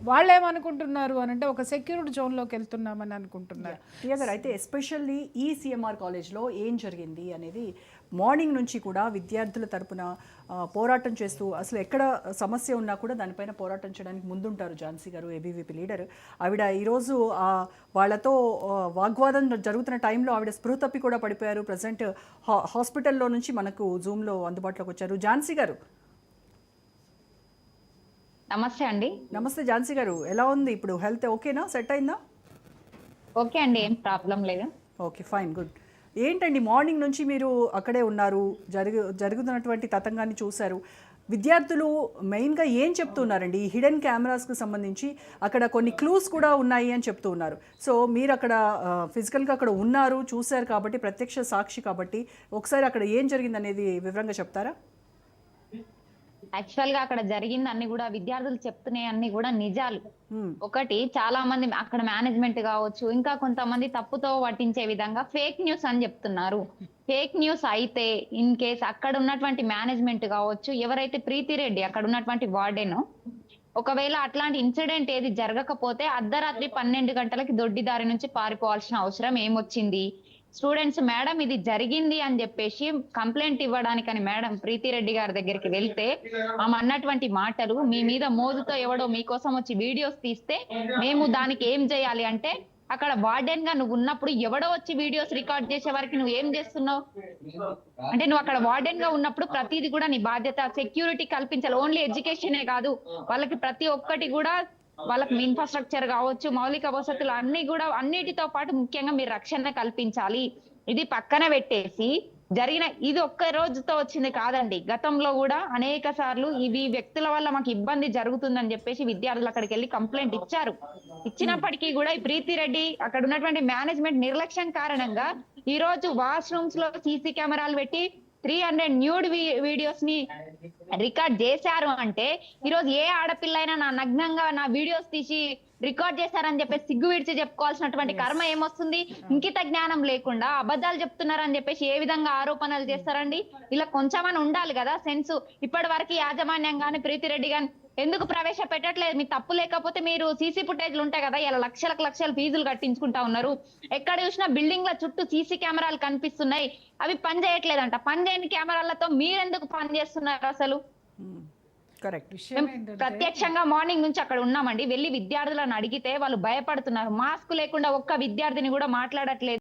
వాళ్ళు ఏమనుకుంటున్నారు అని అంటే ఒక సెక్యూర్డ్ జోన్లోకి వెళ్తున్నామని అనుకుంటున్నారు. ప్రియగారు, అయితే ఎస్పెషల్లీ ఈ సిఎంఆర్ కాలేజ్లో ఏం జరిగింది అనేది మార్నింగ్ నుంచి కూడా విద్యార్థుల తరపున పోరాటం చేస్తూ, అసలు ఎక్కడ సమస్య ఉన్నా కూడా దానిపైన పోరాటం చేయడానికి ముందుంటారు ఝాన్సీ గారు, ఏబీవీపీ లీడర్. ఆవిడ ఈరోజు వాళ్ళతో వాగ్వాదం జరుగుతున్న టైంలో ఆవిడ స్పృహ తప్పి కూడా పడిపోయారు. ప్రజెంట్ హాస్పిటల్లో నుంచి మనకు జూమ్లో అందుబాటులోకి వచ్చారు. ఝాన్సీ గారు నమస్తే అండి. నమస్తే ఝాన్సీ గారు, ఎలా ఉంది ఇప్పుడు? హెల్త్ ఓకేనా? సెట్ అయిందా? ఓకే అండి, ఏం ప్రాబ్లం లేదు. Okay, fine, good. ఏంటండి మార్నింగ్ నుంచి మీరు అక్కడే ఉన్నారు, జరుగుతున్నటువంటి తతంగాన్ని చూశారు. విద్యార్థులు మెయిన్గా ఏం చెప్తున్నారండి ఈ హిడెన్ కెమెరాస్కి సంబంధించి? అక్కడ కొన్ని క్లూస్ కూడా ఉన్నాయి అని చెప్తూ ఉన్నారు. సో మీరు అక్కడ ఫిజికల్గా అక్కడ ఉన్నారు, చూశారు కాబట్టి, ప్రత్యక్ష సాక్షి కాబట్టి, ఒకసారి అక్కడ ఏం జరిగింది అనేది వివరంగా చెప్తారా? యాక్చువల్ గా అక్కడ జరిగింది అన్ని కూడా విద్యార్థులు చెప్తున్నాయి అన్ని కూడా నిజాలు. ఒకటి, చాలా మంది అక్కడ మేనేజ్మెంట్ కావచ్చు, ఇంకా కొంతమంది తప్పుతో పట్టించే విధంగా ఫేక్ న్యూస్ అని చెప్తున్నారు. ఫేక్ న్యూస్ అయితే ఇన్ కేస్ అక్కడ ఉన్నటువంటి మేనేజ్మెంట్ కావచ్చు, ఎవరైతే ప్రీతి రెడ్డి అక్కడ ఉన్నటువంటి వార్డెన్, ఒకవేళ అట్లాంటి ఇన్సిడెంట్ ఏది జరగకపోతే అర్ధరాత్రి 12 గంటలకి దొడ్డిదారి నుంచి పారిపోవాల్సిన అవసరం ఏమొచ్చింది? స్టూడెంట్స్ మేడం ఇది జరిగింది అని చెప్పేసి కంప్లైంట్ ఇవ్వడానికని మేడం ప్రీతిరెడ్డి గారి దగ్గరికి వెళ్తే ఆమె అన్నటువంటి మాటలు, మీ మీద మోజుతో ఎవడో మీకోసం వచ్చి వీడియోస్ తీస్తే మేము దానికి ఏం చేయాలి అంటే, అక్కడ వార్డెన్ గా నువ్వు ఉన్నప్పుడు ఎవడో వచ్చి వీడియోస్ రికార్డ్ చేసే వరకు నువ్వు ఏం చేస్తున్నావు అంటే, నువ్వు అక్కడ వార్డెన్ గా ఉన్నప్పుడు ప్రతిది కూడా నీ బాధ్యత. సెక్యూరిటీ కల్పించాలి. ఓన్లీ ఎడ్యుకేషనే కాదు, వాళ్ళకి ప్రతి ఒక్కటి కూడా, వాళ్ళకి ఇన్ఫ్రాస్ట్రక్చర్ కావచ్చు, మౌలిక వసతులు అన్ని కూడా, అన్నిటితో పాటు ముఖ్యంగా మీరు రక్షణ కల్పించాలి. ఇది పక్కన పెట్టేసి జరిగిన ఇది ఒక్క రోజుతో వచ్చింది కాదండి. గతంలో కూడా అనేక సార్లు ఇవి వ్యక్తుల వల్ల మాకు ఇబ్బంది జరుగుతుందని చెప్పేసి విద్యార్థులు అక్కడికి వెళ్ళి కంప్లైంట్ ఇచ్చారు. ఇచ్చినప్పటికీ కూడా ఈ ప్రీతిరెడ్డి అక్కడ ఉన్నటువంటి మేనేజ్మెంట్ నిర్లక్ష్యం కారణంగా ఈ రోజు వాష్రూమ్స్ లో సీసీ కెమెరాలు పెట్టి 300 న్యూడ్ వీడియోస్ ని రికార్డ్ చేశారు అంటే, ఈరోజు ఏ ఆడపిల్ల అయినా నా నగ్నంగా నా వీడియోస్ తీసి రికార్డ్ చేశారని చెప్పేసి సిగ్గు విడిచి చెప్పుకోవాల్సినటువంటి కర్మ ఏమొస్తుంది? ఇంకిత జ్ఞానం లేకుండా అబద్ధాలు చెప్తున్నారని చెప్పేసి ఏ విధంగా ఆరోపణలు చేస్తారండి? ఇలా కొంచెమని ఉండాలి కదా సెన్స్. ఇప్పటి వరకు యాజమాన్యం గాని ప్రీతిరెడ్డి గాని ఎందుకు ప్రవేశపెట్టట్లేదు? మీ తప్పు లేకపోతే మీరు సీసీ ఫుటేజ్లు ఉంటాయి కదా, ఇలా లక్షల ఫీజులు కట్టించుకుంటా ఉన్నారు. ఎక్కడ చూసినా బిల్డింగ్ల చుట్టూ సీసీ కెమెరాలు కనిపిస్తున్నాయి, అవి పని చేయట్లేదంట. పని చేయని కెమెరాలతో మీరెందుకు పని చేస్తున్నారు అసలు? కరెక్ట్. ప్రత్యక్షంగా మార్నింగ్ నుంచి అక్కడ ఉన్నామండి. వెళ్ళి విద్యార్థులను అడిగితే వాళ్ళు భయపడుతున్నారు. మాస్క్ లేకుండా ఒక్క విద్యార్థిని కూడా మాట్లాడట్లేదు.